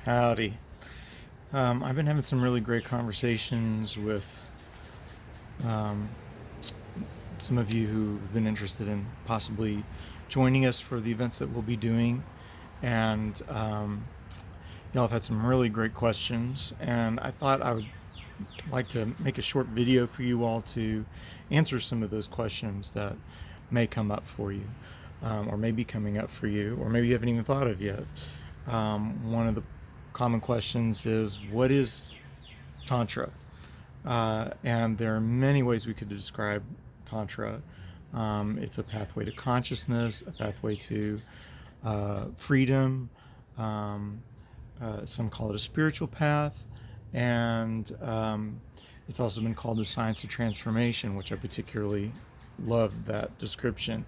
Howdy. I've been having some really great conversations with um, some of you who've been interested in possibly joining us for the events that we'll be doing. And y'all have had some really great questions. And I thought I would like to make a short video for you all to answer some of those questions that may come up for you, or may be coming up for you, or maybe you haven't even thought of yet. One of the common questions is, what is Tantra? And there are many ways we could describe Tantra. It's a pathway to consciousness, a pathway to freedom. Um, some call it a spiritual path. And it's also been called the science of transformation, which I particularly love that description.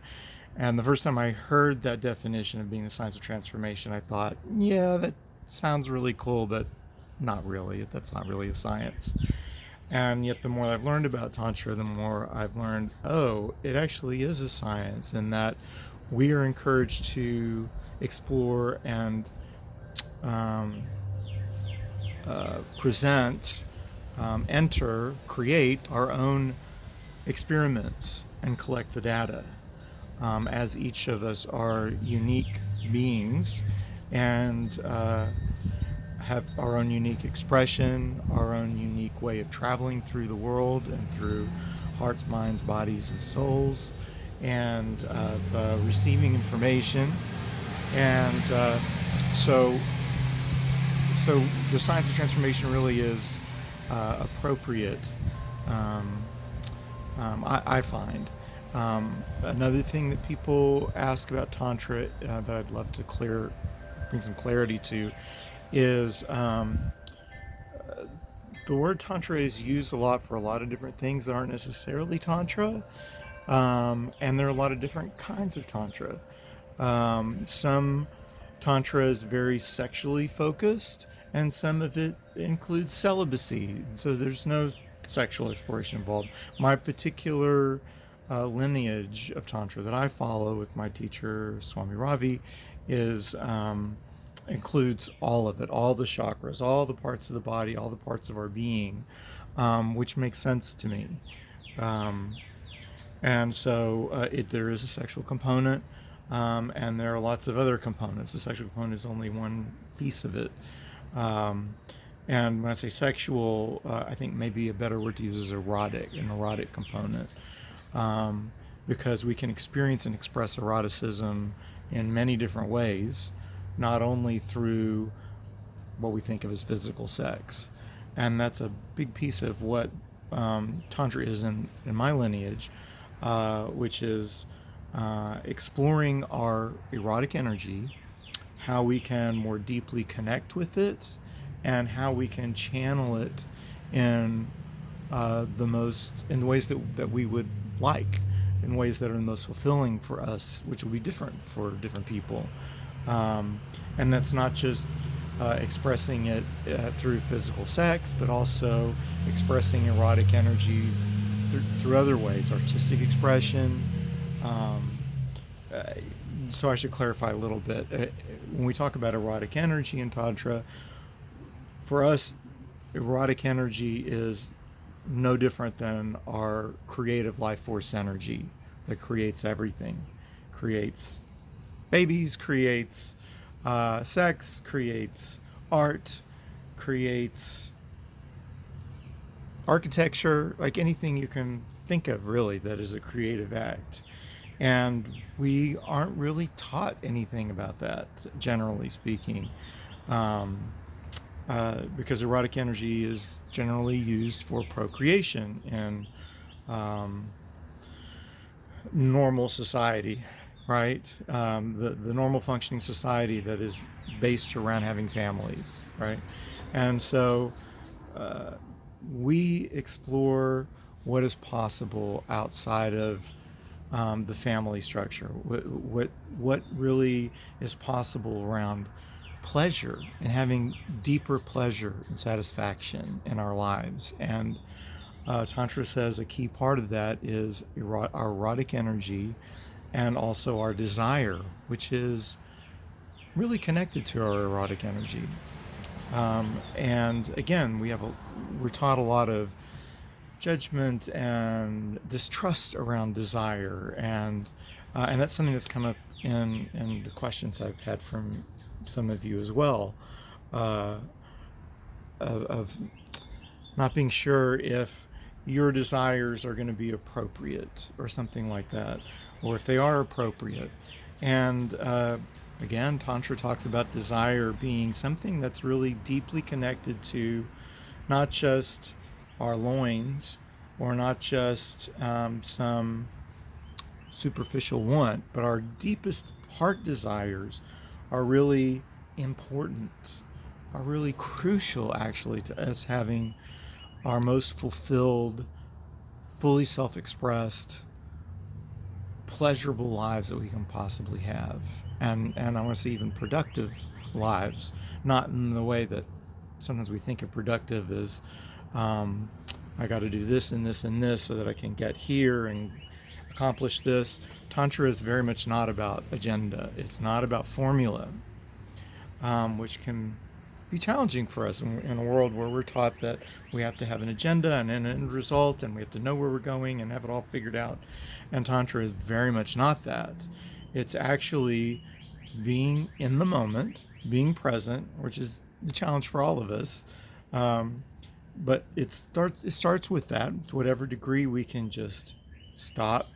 And the first time I heard that definition of being the science of transformation, I thought, yeah, that sounds really cool, but not really. That's not really a science. And yet, the more I've learned about Tantra, the more I've learned, oh, it actually is a science, and that we are encouraged to explore and um, present, enter, create our own experiments and collect the data, as each of us are unique beings and have our own unique expression, our own unique way of traveling through the world and through hearts, minds, bodies, and souls, and receiving information. And so, so the science of transformation really is appropriate. Um, I find. Another thing that people ask about Tantra that I'd love to bring some clarity to is the word Tantra is used a lot for a lot of different things that aren't necessarily Tantra. And there are a lot of different kinds of Tantra. Some Tantra is very sexually focused, and some of it includes celibacy. So there's no sexual exploration involved. My particular lineage of Tantra that I follow with my teacher, Swami Ravi, is includes all of it, all the chakras, all the parts of the body, all the parts of our being, which makes sense to me. Um, and so there is a sexual component, and there are lots of other components. The sexual component is only one piece of it. Um, and when I say sexual, I think maybe a better word to use is erotic, an erotic component, um, because we can experience and express eroticism in many different ways, not only through what we think of as physical sex. And that's a big piece of what Tantra is in my lineage, which is exploring our erotic energy, how we can more deeply connect with it, and how we can channel it in in the ways that we would like, in ways that are the most fulfilling for us, which will be different for different people. And that's not just expressing it through physical sex, but also expressing erotic energy through other ways, artistic expression. Um, uh, so I should clarify a little bit. When we talk about erotic energy in Tantra, for us, erotic energy is no different than our creative life force energy that creates everything, creates babies, creates sex, creates art, creates architecture, like anything you can think of really that is a creative act. And we aren't really taught anything about that, generally speaking, um, because erotic energy is generally used for procreation in um, normal society, right? The normal functioning society that is based around having families, right? And so uh, we explore what is possible outside of the family structure. What really is possible around pleasure and having deeper pleasure and satisfaction in our lives. And Tantra says a key part of that is our erotic energy and also our desire, which is really connected to our erotic energy. And again, we're taught a lot of judgment and distrust around desire, and that's something that's come up in the questions I've had from some of you as well, uh, of not being sure if your desires are going to be appropriate or something like that, or if they are appropriate. And again, Tantra talks about desire being something that's really deeply connected to not just our loins or not just some superficial want, but our deepest heart desires are really important, are really crucial actually to us having our most fulfilled, fully self expressed, pleasurable lives that we can possibly have. And I want to say even productive lives, not in the way that sometimes we think of productive as um, I got to do this and this and this so that I can get here and accomplish this. Tantra is very much not about agenda. It's not about formula, which can be challenging for us in a world where we're taught that we have to have an agenda and an end result and we have to know where we're going and have it all figured out. And Tantra is very much not that. It's actually being in the moment, being present, which is the challenge for all of us. Um, but it starts with that. To whatever degree we can just stop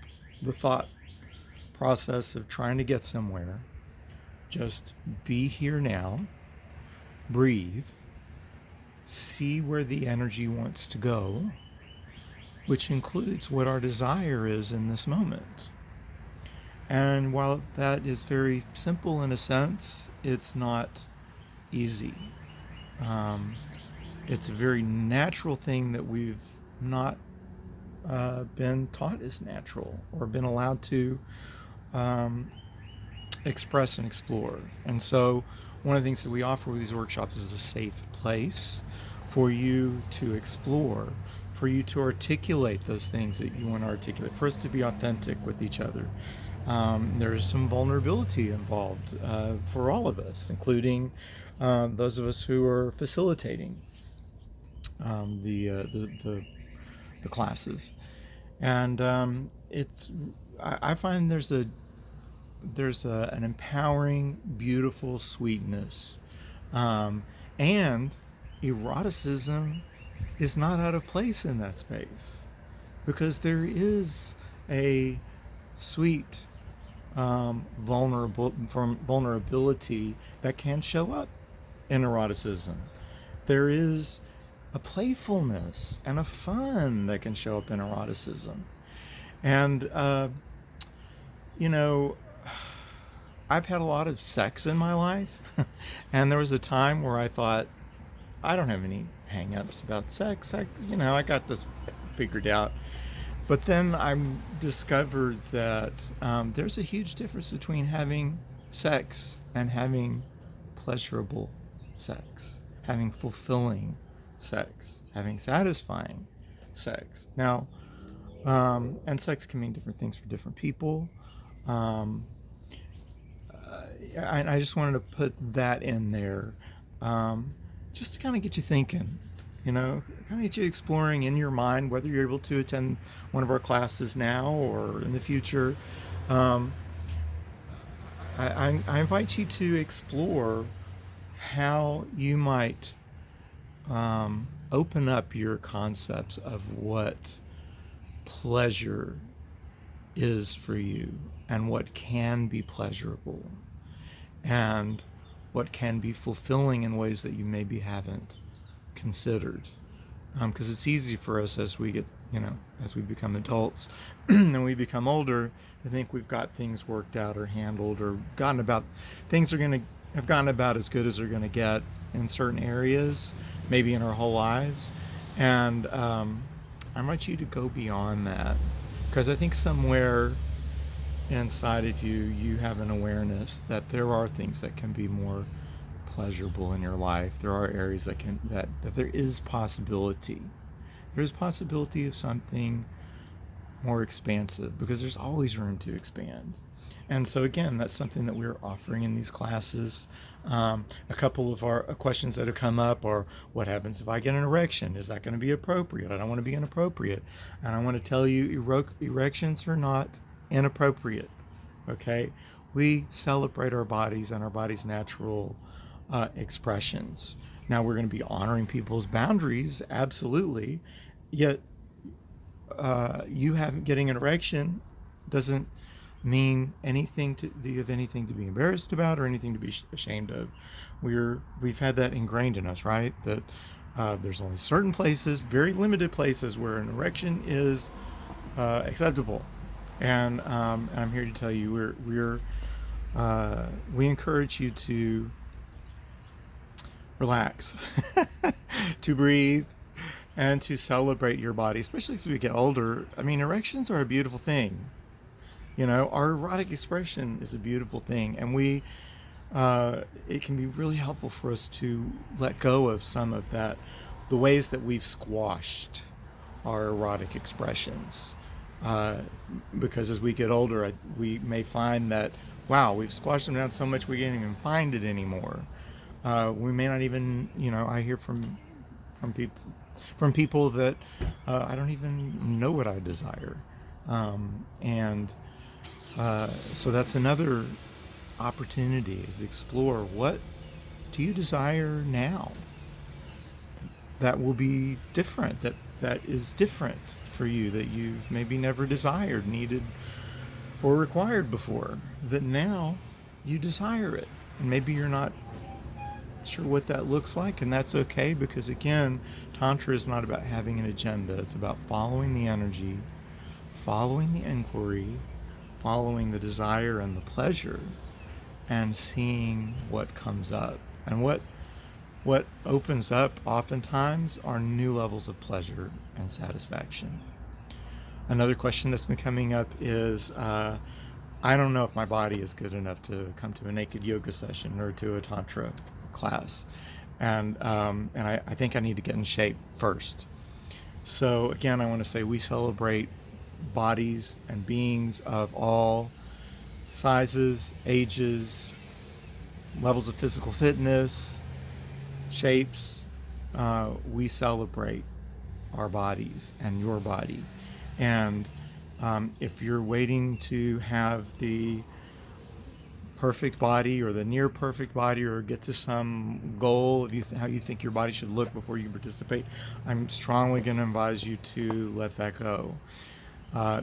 the thought process of trying to get somewhere, just be here now, breathe, see where the energy wants to go, which includes what our desire is in this moment. And while that is very simple in a sense, it's not easy. Um, it's a very natural thing that we've not been taught is natural or been allowed to um, express and explore. And so, one of the things that we offer with these workshops is a safe place for you to explore, for you to articulate those things that you want to articulate, for us to be authentic with each other. There's some vulnerability involved for all of us, including those of us who are facilitating the classes. And I find there's an empowering, beautiful sweetness, and eroticism is not out of place in that space because there is a sweet vulnerability that can show up in eroticism. There is a playfulness and a fun that can show up in eroticism. And, you know, I've had a lot of sex in my life, and there was a time where I thought, I don't have any hang-ups about sex. I got this figured out. But then I discovered that there's a huge difference between having sex and having pleasurable sex, having fulfilling sex, having satisfying sex. Now, and sex can mean different things for different people. Um, I just wanted to put that in there, just to kind of get you thinking, kind of get you exploring in your mind whether you're able to attend one of our classes now or in the future. Um, I invite you to explore how you might open up your concepts of what pleasure is for you and what can be pleasurable and what can be fulfilling in ways that you maybe haven't considered. Because it's easy for us as we get, as we become adults and we become older, to think we've got things worked out or handled or things are going to have gotten about as good as they're going to get in certain areas, maybe in our whole lives. And I want you to go beyond that because I think somewhere inside of you have an awareness that there are things that can be more pleasurable in your life. There are areas that there is possibility. There is possibility of something more expansive because there's always room to expand. And so again, that's something that we're offering in these classes. A couple of our questions that have come up are, what happens if I get an erection? Is that going to be appropriate? I don't want to be inappropriate. And I want to tell you, erections are not inappropriate. Okay? We celebrate our bodies and our body's natural expressions. Now, we're going to be honoring people's boundaries, absolutely. Yet, you having getting an erection doesn't mean anything to, do you have anything to be embarrassed about or anything to be ashamed of? We've had that ingrained in us, right? That there's only certain places, very limited places, where an erection is acceptable. And I'm here to tell you, we encourage you to relax, to breathe, and to celebrate your body, especially as we get older. I mean, erections are a beautiful thing. You know, our erotic expression is a beautiful thing, and it can be really helpful for us to let go of some of that, the ways that we've squashed our erotic expressions. Uh, because as we get older, we may find that, wow, we've squashed them down so much we can't even find it anymore. We may not even, I hear people that I don't even know what I desire, and so that's another opportunity, is explore, what do you desire now that will be different, that is different for you, that you've maybe never desired, needed, or required before, that now you desire it. And maybe you're not sure what that looks like, and that's okay, because again, Tantra is not about having an agenda. It's about following the energy, following the inquiry, following the desire and the pleasure, and seeing what comes up. And what opens up oftentimes are new levels of pleasure and satisfaction. Another question that's been coming up is, I don't know if my body is good enough to come to a naked yoga session or to a Tantra class. And I think I need to get in shape first. So again, I want to say we celebrate bodies and beings of all sizes, ages, levels of physical fitness, shapes. We celebrate our bodies and your body. And if you're waiting to have the perfect body or the near perfect body, or get to some goal of how you think your body should look before you participate, I'm strongly going to advise you to let that go,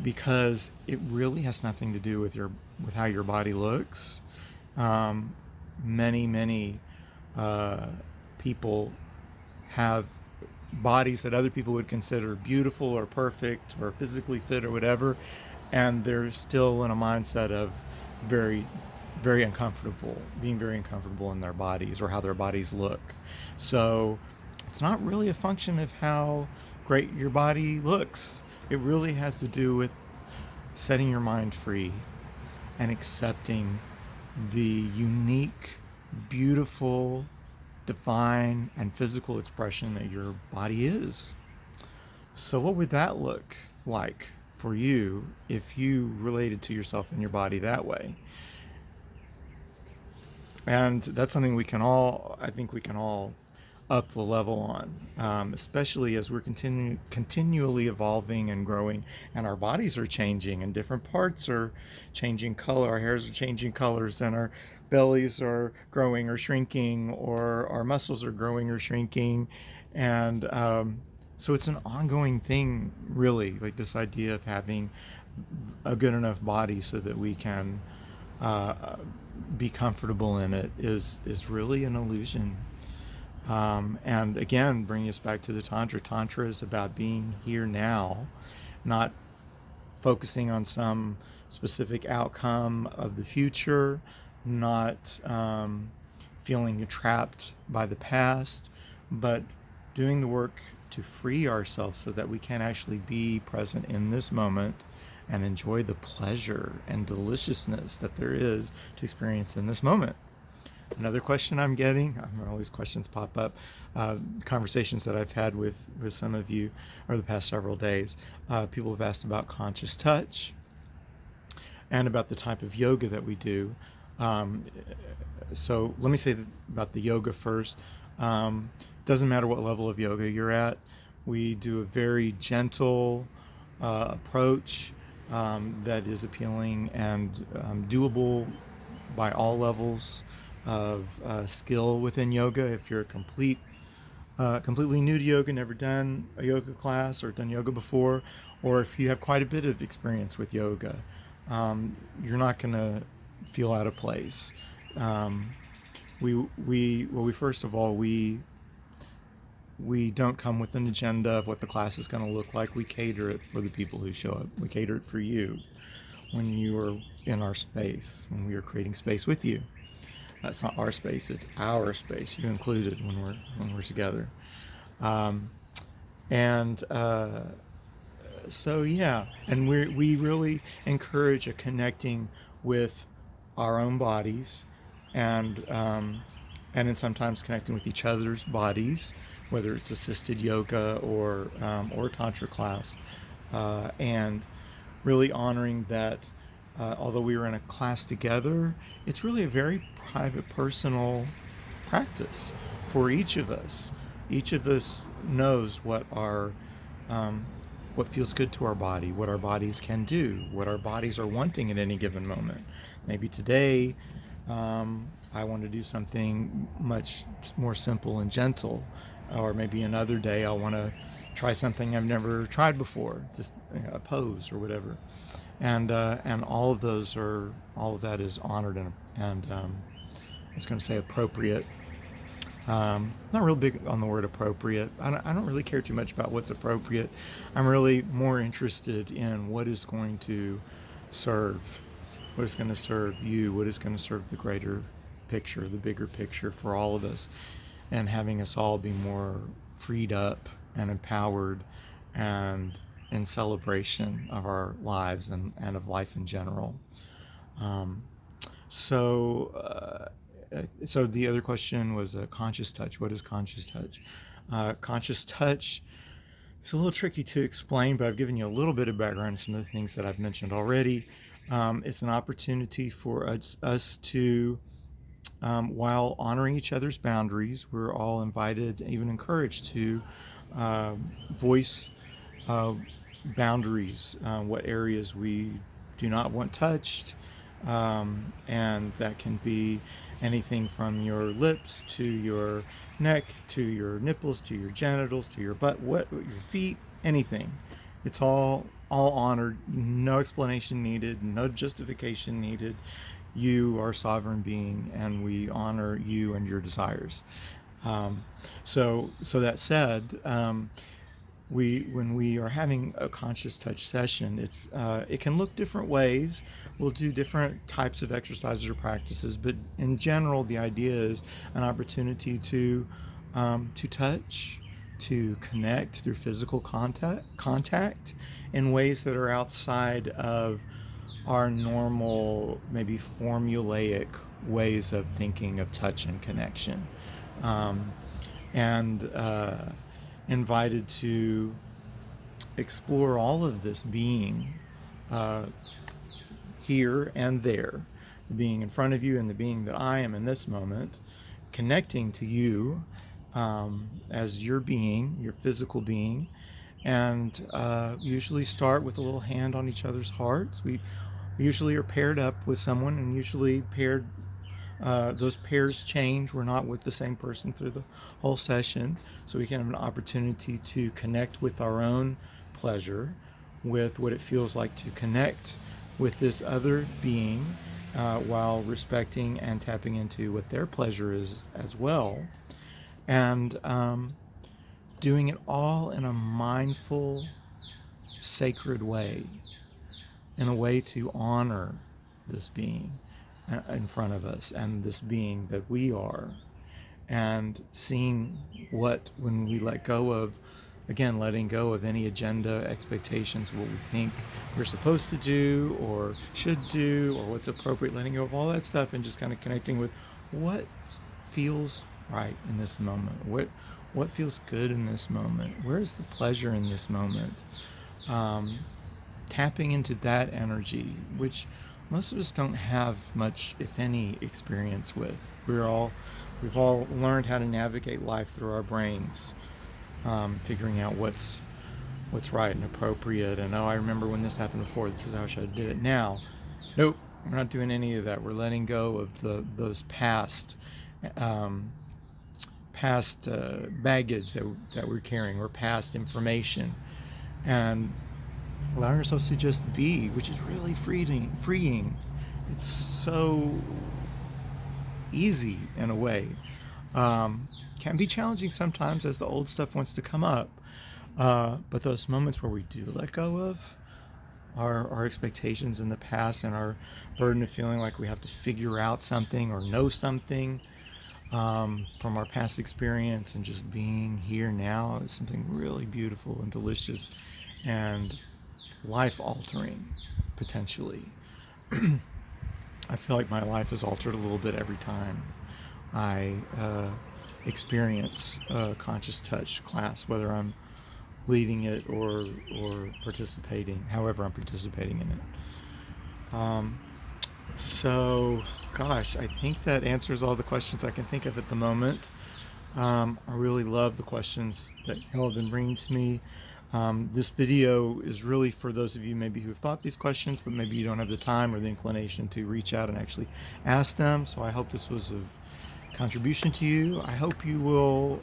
because it really has nothing to do with how your body looks. Many people have bodies that other people would consider beautiful or perfect or physically fit or whatever, and they're still in a mindset of very, very uncomfortable, being very uncomfortable in their bodies or how their bodies look. So it's not really a function of how great your body looks. It really has to do with setting your mind free and accepting the unique, beautiful, divine, and physical expression that your body is. So, what would that look like for you if you related to yourself and your body that way? And that's something I think we can all up the level on, especially as we're continually evolving and growing, and our bodies are changing, and different parts are changing color. Our hairs are changing colors, and our bellies are growing or shrinking, or our muscles are growing or shrinking. And so it's an ongoing thing, really, like this idea of having a good enough body so that we can uh, be comfortable in it is really an illusion. And again, bringing us back to the Tantra. Tantra is about being here now, not focusing on some specific outcome of the future, not feeling trapped by the past, but doing the work to free ourselves so that we can actually be present in this moment and enjoy the pleasure and deliciousness that there is to experience in this moment. Another question I'm getting, all these questions pop up, conversations that I've had with some of you over the past several days. People have asked about conscious touch and about the type of yoga that we do. Um, so let me say about the yoga first. Doesn't matter what level of yoga you're at. We do a very gentle approach that is appealing and doable by all levels of skill within yoga. If you're completely new to yoga, never done a yoga class or done yoga before, or if you have quite a bit of experience with yoga, you're not going to feel out of place. Um, we first of all, we don't come with an agenda of what the class is going to look like. We cater it for the people who show up. We cater it for you when you are in our space, when we are creating space with you. That's not our space; it's our space. You're included when we're together. Um, and So yeah, and we really encourage a connecting with our own bodies, and and then sometimes connecting with each other's bodies, whether it's assisted yoga or tantra class, and really honoring that. Although we were in a class together, it's really a very private, personal practice for each of us. Each of us knows um, what feels good to our body, what our bodies can do, what our bodies are wanting at any given moment. Maybe today I want to do something much more simple and gentle, or maybe another day I want to try something I've never tried before, just a pose or whatever. And all of that is honored and I was going to say appropriate. Not real big on the word appropriate. I don't really care too much about what's appropriate. I'm really more interested in what is going to serve, what is going to serve you, what is going to serve the greater picture, the bigger picture for all of us, and having us all be more freed up and empowered and in celebration of our lives and of life in general. Um, so, so the other question was conscious touch. What is conscious touch? Conscious touch is a little tricky to explain, but I've given you a little bit of background on some of the things that I've mentioned already. It's an opportunity for us to, while honoring each other's boundaries, we're all invited, even encouraged to voice uh, boundaries, what areas we do not want touched, and that can be anything from your lips to your neck to your nipples to your genitals to your butt, what your feet, anything. It's all honored, no explanation needed, no justification needed. You are a sovereign being, and we honor you and your desires. Um, so that said, we when we are having a conscious touch session, it can look different ways. We'll do different types of exercises or practices, but in general, the idea is an opportunity to touch, to connect through physical contact in ways that are outside of our normal, maybe formulaic ways of thinking of touch and connection. Um, and Invited to explore all of this being uh, here and there, the being in front of you and the being that I am in this moment, connecting to you as your being, your physical being, and usually start with a little hand on each other's hearts. We usually are paired up with someone, and usually paired. Those pairs change. We're not with the same person through the whole session, so we can have an opportunity to connect with our own pleasure, with what it feels like to connect with this other being, while respecting and tapping into what their pleasure is as well, and doing it all in a mindful, sacred way, in a way to honor this being in front of us and this being that we are, and seeing what, when we let go of, again, letting go of any agenda, expectations, what we think we're supposed to do or should do or what's appropriate, letting go of all that stuff and just kind of connecting with what feels right in this moment, what feels good in this moment, where's the pleasure in this moment, um, tapping into that energy, which most of us don't have much, if any, experience with. We've all learned how to navigate life through our brains, figuring out what's right and appropriate. And oh, I remember when this happened before. This is how I should have did it now. Nope, we're not doing any of that. We're letting go of those um, past baggage that we're carrying, or past information, and allowing ourselves to just be, which is really freeing. It's so easy in a way. Um, can be challenging sometimes as the old stuff wants to come up. But those moments where we do let go of our expectations in the past and our burden of feeling like we have to figure out something or know something from our past experience, and just being here now is something really beautiful and delicious and life altering, potentially. I feel like my life is altered a little bit every time I experience a conscious touch class, whether I'm leading it or participating, however I'm participating in it. So, gosh, I think that answers all the questions I can think of at the moment. I really love the questions that y'all have been bringing to me. This video is really for those of you maybe who've thought these questions, but maybe you don't have the time or the inclination to reach out and actually ask them. So I hope this was of contribution to you. I hope you will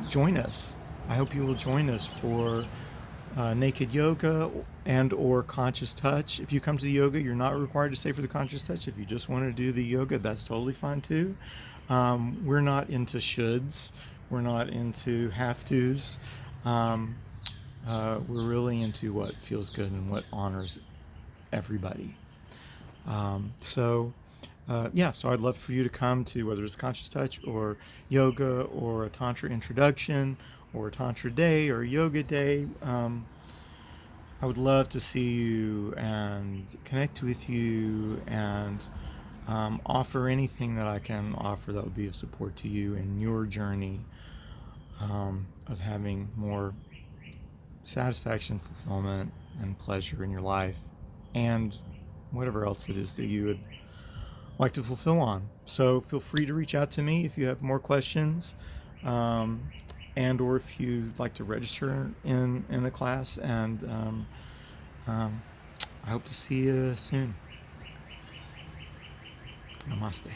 join us. I hope you will join us for naked yoga and or conscious touch. If you come to the yoga, you're not required to stay for the conscious touch. If you just want to do the yoga, that's totally fine too. We're not into shoulds. We're not into have-tos. We're really into what feels good and what honors everybody. So I'd love for you to come to, whether it's conscious touch or yoga or a Tantra introduction or a Tantra day or a yoga day. I would love to see you and connect with you and offer anything that I can offer that would be of support to you in your journey of having more satisfaction, fulfillment, and pleasure in your life, and whatever else it is that you would like to fulfill on. So feel free to reach out to me if you have more questions, and or if you'd like to register in a class. And I hope to see you soon. Namaste.